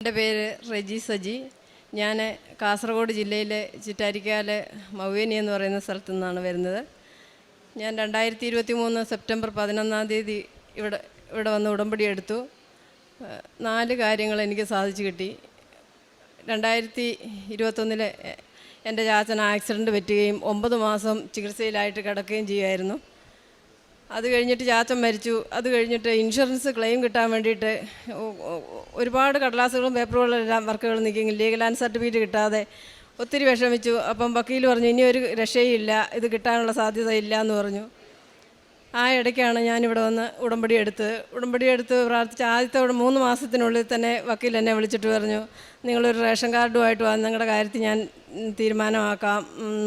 എൻ്റെ പേര് റെജി സജി. ഞാൻ കാസർഗോഡ് ജില്ലയിലെ ചിറ്റാരിക്കാല് മൗവേനി എന്ന് പറയുന്ന സ്ഥലത്തു നിന്നാണ് വരുന്നത്. ഞാൻ 2023 സെപ്റ്റംബർ 11 ഇവിടെ വന്ന് ഉടമ്പടി എടുത്തു. 4 കാര്യങ്ങൾ എനിക്ക് സാധിച്ചു കിട്ടി. 2021 എൻ്റെ ചാച്ചന് ആക്സിഡൻറ്റ് പറ്റുകയും 9 മാസം ചികിത്സയിലായിട്ട് കിടക്കുകയും ചെയ്യുമായിരുന്നു. അത് കഴിഞ്ഞിട്ട് ചാച്ചൻ മരിച്ചു. അത് കഴിഞ്ഞിട്ട് ഇൻഷുറൻസ് ക്ലെയിം കിട്ടാൻ വേണ്ടിയിട്ട് ഒരുപാട് കടലാസുകളും പേപ്പറുകളെല്ലാം വർക്കുകൾ നിൽക്കും. ലീഗൽ ആൻഡ് സർട്ടിഫിക്കറ്റ് കിട്ടാതെ ഒത്തിരി വിഷമിച്ചു. അപ്പം വക്കീൽ പറഞ്ഞു ഇനി ഒരു രക്ഷയില്ല, ഇത് കിട്ടാനുള്ള സാധ്യത ഇല്ല എന്ന് പറഞ്ഞു. ആ ഇടയ്ക്കാണ് ഞാനിവിടെ വന്ന് ഉടമ്പടി എടുത്ത് പ്രാർത്ഥിച്ച് ആദ്യത്തെ 3 മാസത്തിനുള്ളിൽ തന്നെ വക്കീൽ എന്നെ വിളിച്ചിട്ട് പറഞ്ഞു, നിങ്ങളൊരു റേഷൻ കാർഡുമായിട്ട് വന്ന് നിങ്ങളുടെ കാര്യത്തിൽ ഞാൻ തീരുമാനമാക്കാം,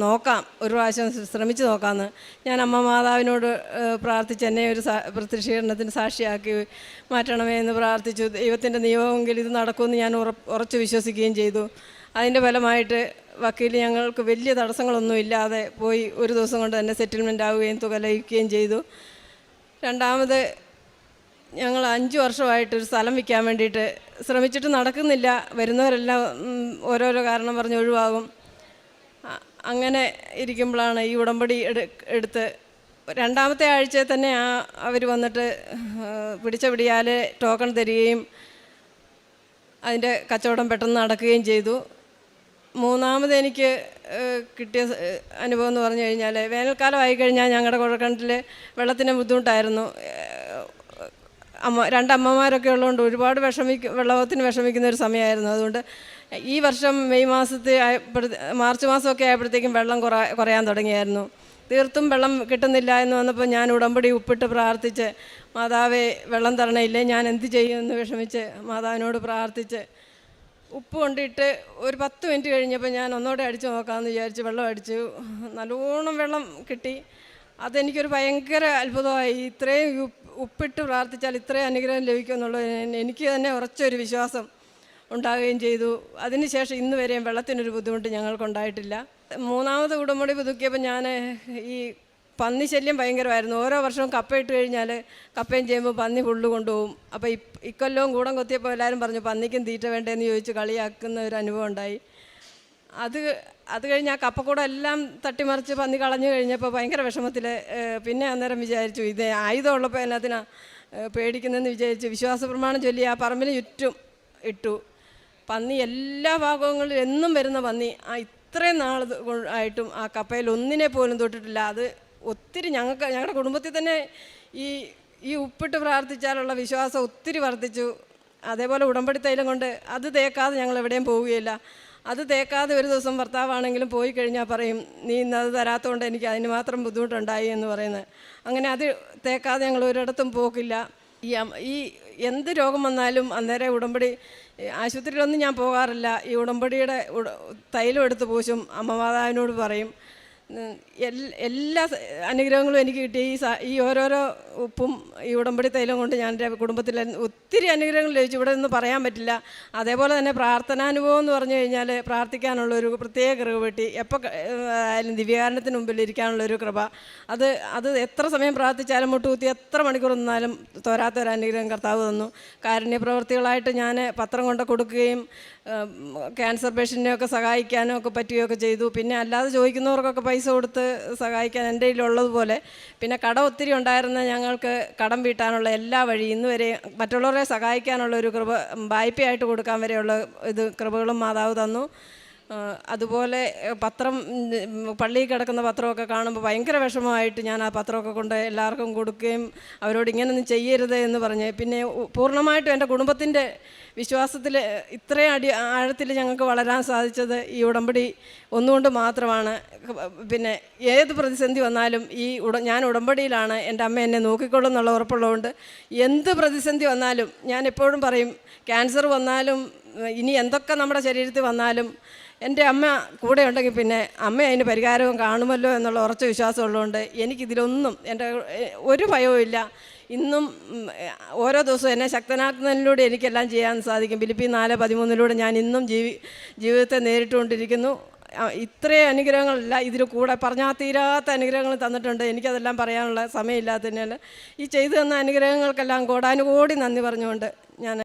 നോക്കാം, ഒരു പ്രാവശ്യം ശ്രമിച്ച് നോക്കാമെന്ന് ഞാൻ അമ്മ മാതാവിനോട് പ്രാർത്ഥിച്ച് എന്നെ ഒരു പ്രത്യക്ഷീകരണത്തിന് സാക്ഷിയാക്കി മാറ്റണമേ എന്ന് പ്രാർത്ഥിച്ചു. ദൈവത്തിൻ്റെ നിയോഗമെങ്കിൽ ഇത് നടക്കുമെന്ന് ഞാൻ ഉറച്ചു വിശ്വസിക്കുകയും ചെയ്തു. അതിൻ്റെ ഫലമായിട്ട് വക്കീൽ ഞങ്ങൾക്ക് വലിയ തടസ്സങ്ങളൊന്നും ഇല്ലാതെ പോയി. ഒരു ദിവസം കൊണ്ട് തന്നെ സെറ്റിൽമെൻ്റ് ആവുകയും തുക ലഭിക്കുകയും ചെയ്തു. രണ്ടാമത് ഞങ്ങൾ 5 വർഷമായിട്ടൊരു സ്ഥലം വിൽക്കാൻ വേണ്ടിയിട്ട് ശ്രമിച്ചിട്ട് നടക്കുന്നില്ല. വരുന്നവരെല്ലാം ഓരോരോ കാരണം പറഞ്ഞ് ഒഴിവാകും. അങ്ങനെ ഇരിക്കുമ്പോഴാണ് ഈ ഉടമ്പടി എടുത്ത് 2ാമത്തെ ആഴ്ചയിൽ തന്നെ അവർ വന്നിട്ട് പിടിച്ച പിടിയാലെ ടോക്കൺ തരികയും അതിൻ്റെ കച്ചവടം പെട്ടെന്ന് നടക്കുകയും ചെയ്തു. 3ാമത് എനിക്ക് കിട്ടിയ അനുഭവം എന്ന് പറഞ്ഞു കഴിഞ്ഞാൽ, വേനൽക്കാലം ആയിക്കഴിഞ്ഞാൽ ഞങ്ങളുടെ കുഴൽക്കിണറ്റിൽ വെള്ളത്തിന് ബുദ്ധിമുട്ടായിരുന്നു. 2 അമ്മമാരൊക്കെ ഉള്ളതുകൊണ്ട് ഒരുപാട് വെള്ളത്തിന് വിഷമിക്കുന്ന ഒരു സമയമായിരുന്നു. അതുകൊണ്ട് ഈ വർഷം മെയ് മാസത്തെ മാർച്ച് മാസമൊക്കെ ആയപ്പോഴത്തേക്കും വെള്ളം കുറയാൻ തുടങ്ങിയായിരുന്നു. തീർത്തും വെള്ളം കിട്ടുന്നില്ല എന്ന് വന്നപ്പോൾ ഞാൻ ഉടമ്പടി ഉപ്പിട്ട് പ്രാർത്ഥിച്ച്, മാതാവേ വെള്ളം തരണമില്ലേ, ഞാൻ എന്ത് ചെയ്യുമെന്ന് വിഷമിച്ച് മാതാവിനോട് പ്രാർത്ഥിച്ച് ഉപ്പ് കൊണ്ടിട്ട് ഒരു 10 മിനിറ്റ് കഴിഞ്ഞപ്പോൾ ഞാൻ ഒന്നുകൂടെ അടിച്ച് നോക്കാമെന്ന് വിചാരിച്ച് വെള്ളം അടിച്ചു. നല്ലോണം വെള്ളം കിട്ടി. അതെനിക്കൊരു ഭയങ്കര അത്ഭുതമായി. ഇത്രയും ഉപ്പിട്ട് പ്രാർത്ഥിച്ചാൽ ഇത്രയും അനുഗ്രഹം ലഭിക്കുമെന്നുള്ളത് എനിക്ക് തന്നെ ഉറച്ചൊരു വിശ്വാസം ഉണ്ടാവുകയും ചെയ്തു. അതിനുശേഷം ഇന്ന് വരെയും വെള്ളത്തിനൊരു ബുദ്ധിമുട്ട് ഞങ്ങൾക്കുണ്ടായിട്ടില്ല. 3ാമത് ഉടമ്പടി പുതുക്കിയപ്പോൾ ഞാൻ ഈ പന്നി ശല്യം ഭയങ്കരമായിരുന്നു. ഓരോ വർഷവും കപ്പയിട്ട് കഴിഞ്ഞാൽ കപ്പയും ചെയ്യുമ്പോൾ പന്നി ഫുള്ള് കൊണ്ടുപോകും. അപ്പോൾ ഇക്കൊല്ലവും കൂടം കൊത്തിയപ്പോൾ എല്ലാവരും പറഞ്ഞു പന്നിക്കും തീറ്റ വേണ്ടേന്ന് ചോദിച്ച് കളിയാക്കുന്ന ഒരു അനുഭവം ഉണ്ടായി. അത് കഴിഞ്ഞ് ആ കപ്പക്കൂടം എല്ലാം തട്ടിമറിച്ച് പന്നി കളഞ്ഞു കഴിഞ്ഞപ്പോൾ ഭയങ്കര വിഷമത്തിൽ പിന്നെ അന്നേരം വിചാരിച്ചു, ഇത് ആയുധമുള്ളപ്പോൾ എല്ലാത്തിനാ പേടിക്കുന്നതെന്ന് വിചാരിച്ചു വിശ്വാസ പ്രമാണം ചൊല്ലി ആ പറമ്പിന് ചുറ്റും ഇട്ടു. പന്നി എല്ലാ ഭാഗങ്ങളിലും എന്നും വരുന്ന പന്നി ഇത്രയും നാൾ ആയിട്ടും ആ കപ്പയിൽ ഒന്നിനെ പോലും തൊട്ടിട്ടില്ല. അത് ഒത്തിരി ഞങ്ങളുടെ കുടുംബത്തിൽ തന്നെ ഈ ഉപ്പിട്ട് പ്രാർത്ഥിച്ചാലുള്ള വിശ്വാസം ഒത്തിരി വർദ്ധിച്ചു. അതേപോലെ ഉടമ്പടി തൈലം കൊണ്ട് അത് തേക്കാതെ ഞങ്ങൾ എവിടെയും പോവുകയില്ല. അത് തേക്കാതെ ഒരു ദിവസം ഭർത്താവാണെങ്കിലും പോയി കഴിഞ്ഞാൽ പറയും, നീ ഇന്നത് തരാത്തതുകൊണ്ട് എനിക്ക് അതിന് മാത്രം ബുദ്ധിമുട്ടുണ്ടായി എന്ന് പറയുന്നത്. അങ്ങനെ അത് തേക്കാതെ ഞങ്ങൾ ഒരിടത്തും പോക്കില്ല. ഈ എന്ത് രോഗം വന്നാലും അന്നേരം ഉടമ്പടി ആശുപത്രിയിലൊന്നും ഞാൻ പോകാറില്ല. ഈ ഉടമ്പടിയുടെ തൈലം എടുത്ത് പൂശും. അമ്മ മാതാവിനോട് പറയും. എല്ലാ അനുഗ്രഹങ്ങളും എനിക്ക് കിട്ടി. ഈ ഓരോരോ ഉപ്പും ഈ ഉടമ്പടി തൈലം കൊണ്ട് ഞാൻ എൻ്റെ കുടുംബത്തിൽ ഒത്തിരി അനുഗ്രഹങ്ങൾ ലഭിച്ചു. ഇവിടെ നിന്ന് പറയാൻ പറ്റില്ല. അതേപോലെ തന്നെ പ്രാർത്ഥനാനുഭവം എന്ന് പറഞ്ഞു കഴിഞ്ഞാൽ പ്രാർത്ഥിക്കാനുള്ളൊരു പ്രത്യേക കൃപ കിട്ടി. എപ്പോൾ ആയാലും ദിവ്യകാരണത്തിന് മുമ്പിൽ ഇരിക്കാനുള്ളൊരു കൃപ, അത് എത്ര സമയം പ്രാർത്ഥിച്ചാലും മുട്ടുകുത്തി എത്ര മണിക്കൂർ നിന്നാലും തോരാത്തൊരനുഗ്രഹം കർത്താവ് തന്നു. കാരുണ്യ പ്രവൃത്തികളായിട്ട് ഞാൻ പത്രം കൊണ്ട് കൊടുക്കുകയും ക്യാൻസർ പേഷ്യൻറ്റിനെയൊക്കെ സഹായിക്കാനും ഒക്കെ പറ്റുകയൊക്കെ ചെയ്തു. പിന്നെ അല്ലാതെ ചോദിക്കുന്നവർക്കൊക്കെ പൈസ കൊടുത്ത് സഹായിക്കാൻ എൻ്റെ കയ്യിലുള്ളതുപോലെ. പിന്നെ കടം ഒത്തിരി ഉണ്ടായിരുന്ന ഞങ്ങൾക്ക് കടം വീട്ടാനുള്ള എല്ലാ വഴി ഇന്ന് വരെ മറ്റുള്ളവരെ സഹായിക്കാനുള്ള ഒരു കൃപ, വായ്പയായിട്ട് കൊടുക്കാൻ വരെയുള്ള കൃപകളും മാതാവ് തന്നു. അതുപോലെ പത്രം, പള്ളിയിൽ കിടക്കുന്ന പത്രമൊക്കെ കാണുമ്പോൾ ഭയങ്കര വിഷമമായിട്ട് ഞാൻ ആ പത്രമൊക്കെ കൊണ്ട് എല്ലാവർക്കും കൊടുക്കുകയും അവരോട് ഇങ്ങനെയൊന്നും ചെയ്യരുത് എന്ന് പറഞ്ഞ്, പിന്നെ പൂർണ്ണമായിട്ടും എൻ്റെ കുടുംബത്തിൻ്റെ വിശ്വാസത്തിൽ ഇത്രയും ആഴത്തിൽ ഞങ്ങൾക്ക് വളരാൻ സാധിച്ചത് ഈ ഉടമ്പടി ഒന്നുകൊണ്ട് മാത്രമാണ്. പിന്നെ ഏത് പ്രതിസന്ധി വന്നാലും ഞാൻ ഉടമ്പടിയിലാണ് എൻ്റെ അമ്മ എന്നെ നോക്കിക്കൊള്ളും എന്നുള്ള ഉറപ്പുള്ളതുകൊണ്ട് എന്ത് പ്രതിസന്ധി വന്നാലും ഞാൻ എപ്പോഴും പറയും, ക്യാൻസർ വന്നാലും ഇനി എന്തൊക്കെ നമ്മുടെ ശരീരത്തിൽ വന്നാലും എൻ്റെ അമ്മ കൂടെ ഉണ്ടെങ്കിൽ പിന്നെ അമ്മ അതിന് പരിഹാരവും കാണുമല്ലോ എന്നുള്ള ഉറച്ച വിശ്വാസം ഉള്ളതുകൊണ്ട് എനിക്കിതിലൊന്നും എൻ്റെ ഒരു ഭയവും ഇല്ല. ഇന്നും ഓരോ ദിവസവും എന്നെ ശക്തനാക്കുന്നതിലൂടെ എനിക്കെല്ലാം ചെയ്യാൻ സാധിക്കും. ഫിലിപ്പി 4:13 ഞാൻ ഇന്നും ജീവിതത്തെ നേരിട്ടുകൊണ്ടിരിക്കുന്നു. ഇത്രയും അനുഗ്രഹങ്ങളല്ല, ഇതിൽ കൂടെ പറഞ്ഞാൽ തീരാത്ത അനുഗ്രഹങ്ങൾ തന്നിട്ടുണ്ട്. എനിക്കതെല്ലാം പറയാനുള്ള സമയമില്ലാത്തതിനാൽ ഈ ചെയ്തു തന്ന അനുഗ്രഹങ്ങൾക്കെല്ലാം കോടാനുകോടി നന്ദി പറഞ്ഞുകൊണ്ട് ഞാൻ